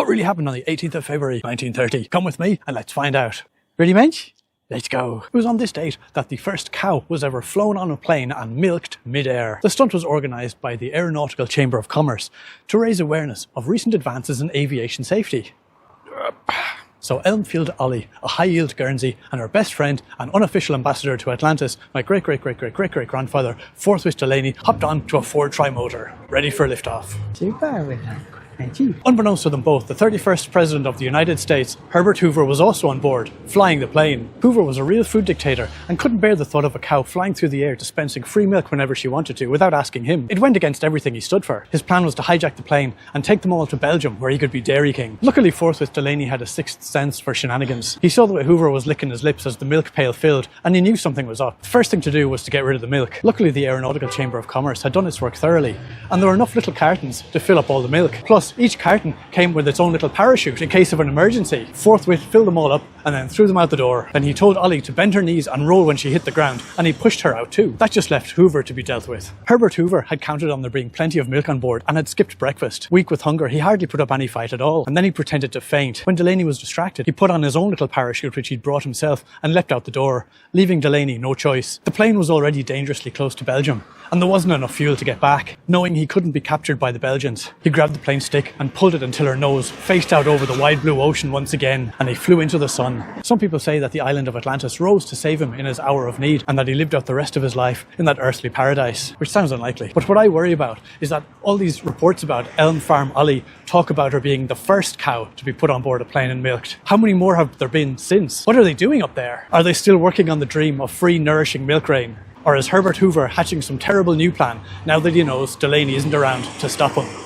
What really happened on the 18th of February 1930? Come with me and let's find out. Ready, mensch? Let's go. It was on this date that the first cow was ever flown on a plane and milked mid-air. The stunt was organised by the Aeronautical Chamber of Commerce to raise awareness of recent advances in aviation safety. So Elm Farm Ollie, a high-yield Guernsey, and her best friend and unofficial ambassador to Atlantis, my great-great-great-great-great-great-grandfather, Forthwith Delaney, hopped on to a Ford Tri-Motor, ready for liftoff. Unbeknownst to them both, the 31st President of the United States, Herbert Hoover, was also on board, flying the plane. Hoover was a real food dictator and couldn't bear the thought of a cow flying through the air dispensing free milk whenever she wanted to without asking him. It went against everything he stood for. His plan was to hijack the plane and take them all to Belgium, where he could be Dairy King. Luckily, Forthwith Delaney had a sixth sense for shenanigans. He saw the way Hoover was licking his lips as the milk pail filled, and he knew something was up. The first thing to do was to get rid of the milk. Luckily, the Aeronautical Chamber of Commerce had done its work thoroughly, and there were enough little cartons to fill up all the milk. Plus, each carton came with its own little parachute in case of an emergency. Forthwith filled them all up and then threw them out the door. Then he told Ollie to bend her knees and roll when she hit the ground, and he pushed her out too. That just left Hoover to be dealt with. Herbert Hoover had counted on there being plenty of milk on board and had skipped breakfast. Weak with hunger, he hardly put up any fight at all, and then he pretended to faint. When Delaney was distracted, he put on his own little parachute which he'd brought himself and leapt out the door, leaving Delaney no choice. The plane was already dangerously close to Belgium, and there wasn't enough fuel to get back. Knowing he couldn't be captured by the Belgians, he grabbed the plane stick and pulled it until her nose faced out over the wide blue ocean once again, and he flew into the sun. Some people say that the island of Atlantis rose to save him in his hour of need, and that he lived out the rest of his life in that earthly paradise, which sounds unlikely. But what I worry about is that all these reports about Elm Farm Ollie talk about her being the first cow to be put on board a plane and milked. How many more have there been since? What are they doing up there? Are they still working on the dream of free, nourishing milk rain? Or is Herbert Hoover hatching some terrible new plan now that he knows Delaney isn't around to stop him?